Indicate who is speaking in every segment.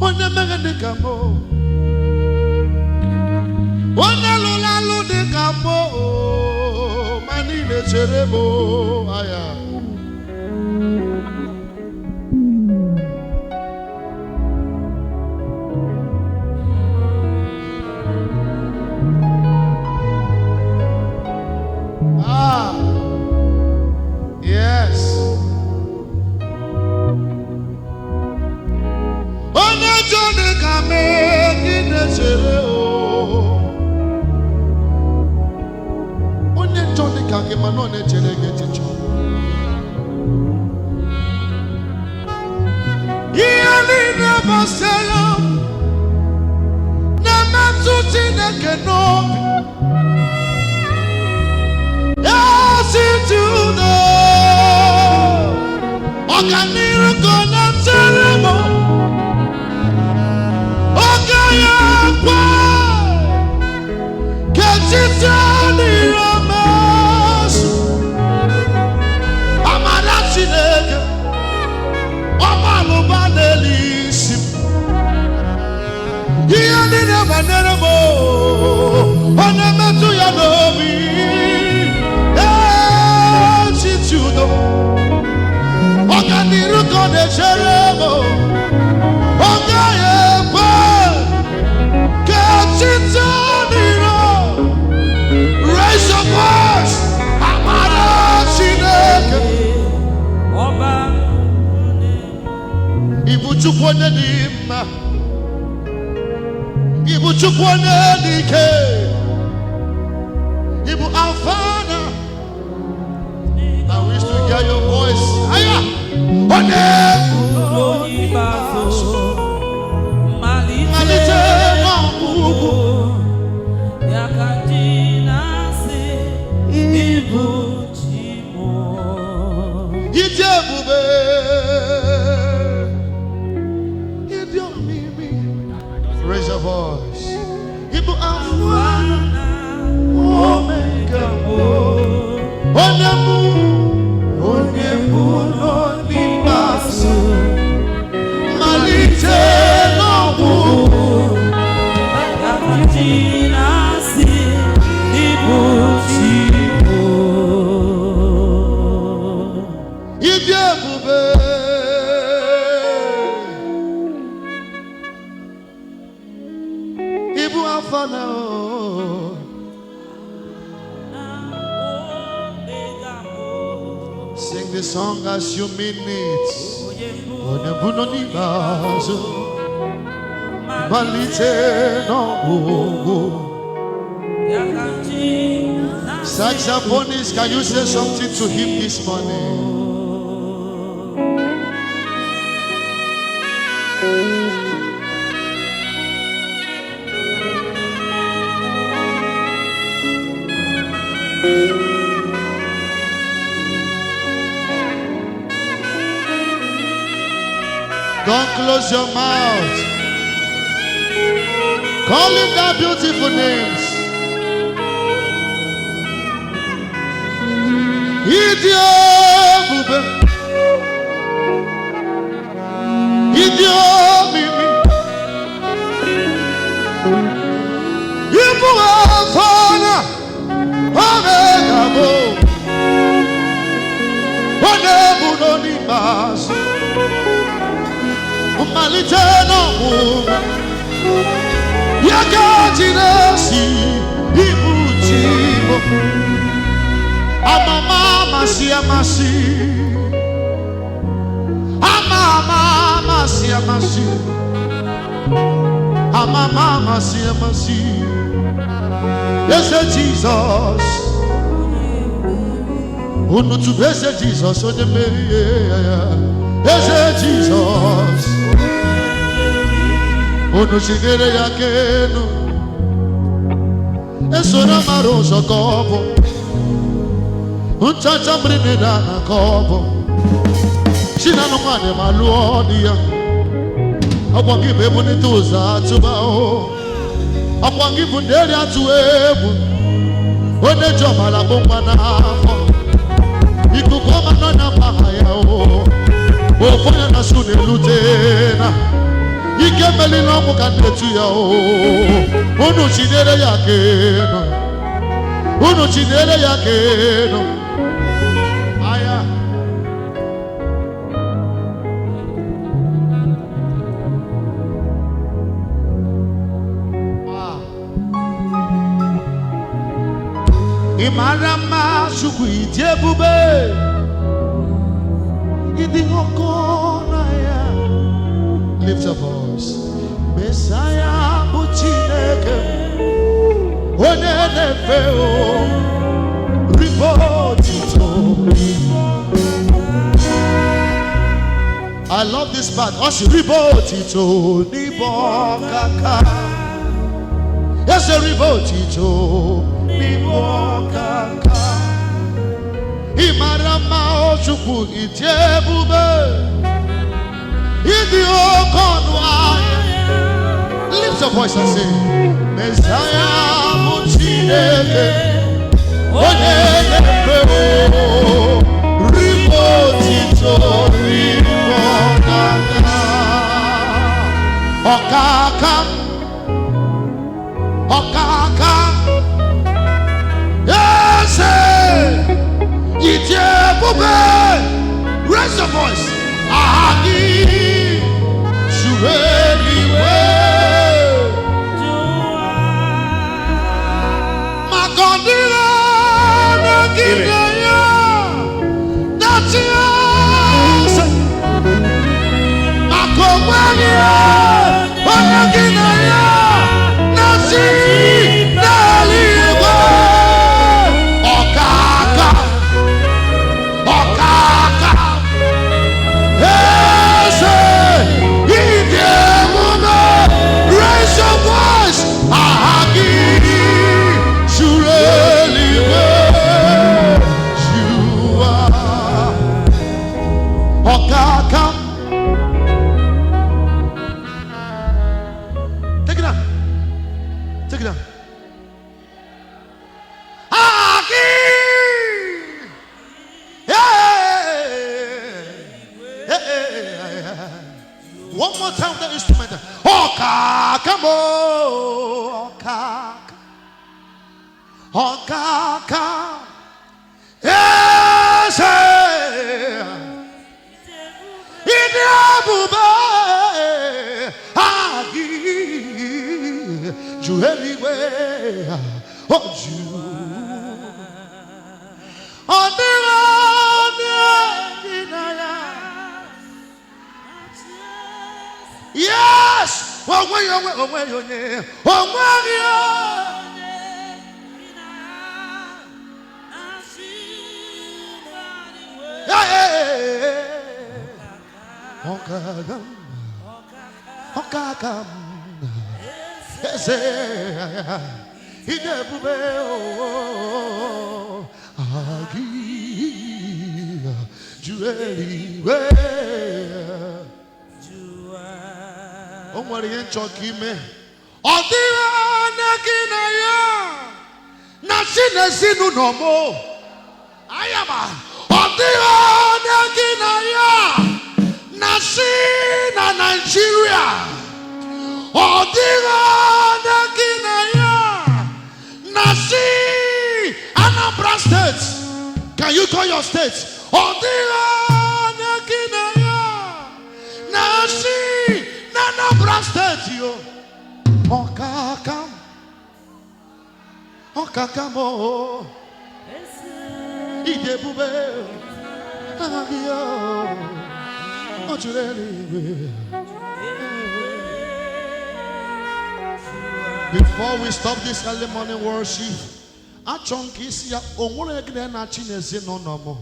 Speaker 1: Onye megende kamo. Onye lulalu de kamo. Mani ne cherebo aya. Yes. Onye jone kame gine chere o. Onye jone kake manone chere gete cho. Iyali ne baseyo na matuti ne kenobi. Yes, you know. Okaniru kona teremo. Okayakwa. Ketitani ramesu. Amarachineke. Omalubanelisi. Iyani ne baneremo. Onemetu ya nobi. Okaniru kone cheremo. Okayekwe. Ketitaniro. Raise your voice. Amara Chineke.
Speaker 2: Oba.
Speaker 1: Ibu chukwane nima. Ibu chukwane dike. Ibu Alfana. I wish to hear your voice. Aya! One! Malite mambubu.
Speaker 2: Yakajina se ibu chimo.
Speaker 1: Idebube. Idiomimi. Raise your voice. Ibu Alpha. Omega. Onemu. Onemu no nibasu. Malite mambubu.
Speaker 2: Yakajina se ibu chimo.
Speaker 1: Idebube. Ibu Afana. Sing the song as you mean it. Onebuno ni bazo. Malite no go. Saxophonist, can you say something to him this morning? Don't close your mouth. Call him that beautiful names. Idiomube. Idiomimi. Ibu Afana. Omega bo. Onebu no nibasu. Malite no mume. Yakajina si ibu chimo. Amama masi amasi. Amama masi amasi. Amama masi amasi. Yes, Jesus. Unu tu bese Jesus o de me. Yes, Jesus. Unu shigere yakenu. Esora maroso kobo. Unchacha mrineda na kobo. Shina no mane maluodia. Akwangi bebu ni tuza tubao. Akwangi bunderi atuebu. One joma la bomba na afo. Ikukoma nona mahaya o. Ofanya na sune lutena. Ike melino mukanetu ya o. Unu chinere ya keno. Unu chinere ya keno. Aya. Imarama shuku itiebube. Idi okona ya. Lift your voice. Messiah buchineke. Onene feo. Report it all. I love this part. Also report it all. Nibo kaka. Yes, report it all. Nibo kaka. Imarama ochuku itiebube. Idi okonwa. Lift your voice and say, Messiah muchineke. Onene feo. Report it all. Nibo kaka. Okaka. Okaka. Yes, Itiebube. Raise your voice. Ahagi. Shureliwe. Makondira. Nakidaya. That's yes. Makongwanya. Nakidaya. Nasi. Naliwe. Okaka. Okaka. Yes. Itiebube. Raise your voice. Ahagi. Shureliwe. You are Okaka. Take it down. Take it down. Ahagi. Yeah. One more time the instrument. Okaka mo. Okaka. Okaka. Yes. Itiebube. Agi. Jueliwe. Oh, you. Yes. Omwari enchokime odira nakina ya na sinu nomo ayama odira nakina ya na sina Nigeria odira nakina ya na si Anambra State. Can you call your state? Odira nakina ya na si Anambra State yo. Okaka. Okaka mo. Itiebube. Ahagio. Ochureli. Before we stop this early morning worship, achonki ya onwere gine na chineze no no mo.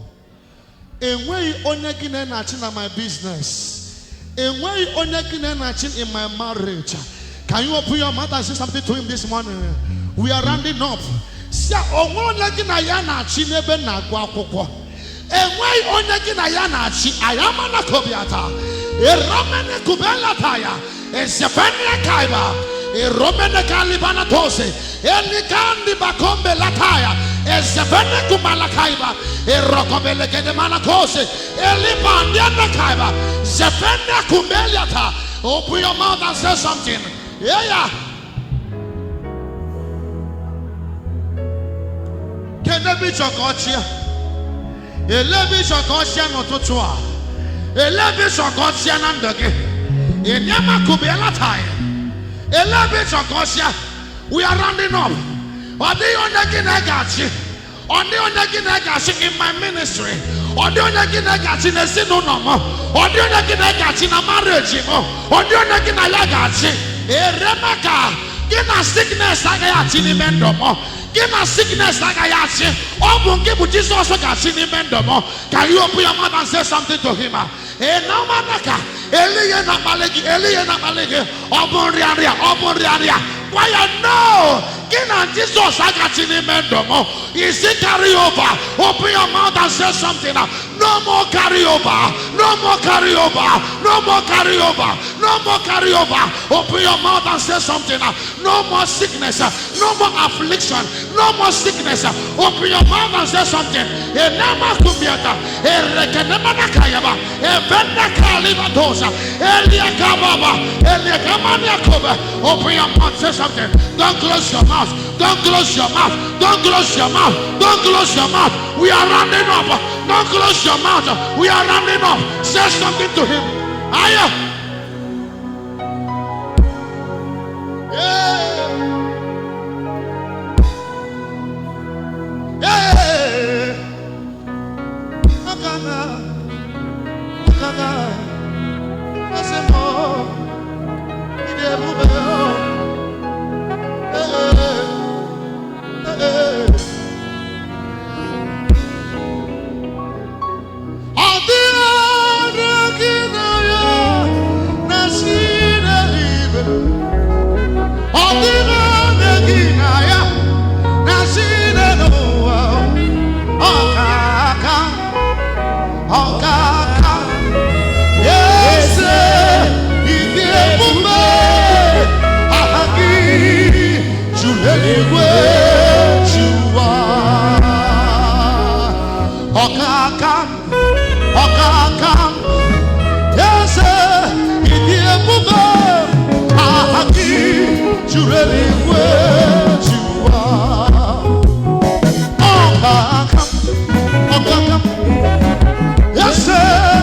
Speaker 1: Enwe onye gine na chi na my business. Enwe onye gine na chi in my marriage. Can you open your mouth and say something to him this morning? We are rounding up. Sia onwere gine ya na chi nebe na agwa akwụkwọ. Enwe onye gine ya na chi ayama na kobiata. Eromene kubela taya. Esefenia kaiba. Eromene kalibana tose. Elikandi bakombe lataya. Esefene kumala kaiba. Erokobele kede mana tose. Elibandiana kaiba. Zefene kumbeliata. Open your mouth and say something. Yeah. Can there be chocolate? Elevi chocolate no totua. Elevi chocolate nandage. Enyama kubela time. Elevi chocolate. We are rounding up. Odi onagi negachi. Odi onagi negachi in my ministry. Odi onagi negachi na sinu nomo. Odi onagi negachi na marriage mo. Odi onagi na yagachi. Eremaka. Gina sickness agayachi ni mendomo. Gina sickness agayachi. Obungibu Jesus agachi ni mendomo. Can you open your mouth and say something to him? Enamanaka. Eliye na malegi. Obun riaria. Why you know? Gina Jesus agachi ni mendomo. Is it carry over? Open your mouth and say something. No more carry over. No more carry over. No more carry over. No more carry over. Open your mouth and say something. No more sickness. No more affliction. No more sickness. Open your mouth and say something. Enama kumiata. Erekenemana kayaba. Evenda kaliba dosa. Elia kababa. Elia kamania koba. Open your mouth and say something. Don't close your mouth. Don't close your mouth. Don't close your mouth. Don't close your mouth. We are running up. Don't close your mouth. We are running up. Say something to him. Aya. Yeah. Yeah. Akana. Asemo. Idebube. Yes, sir,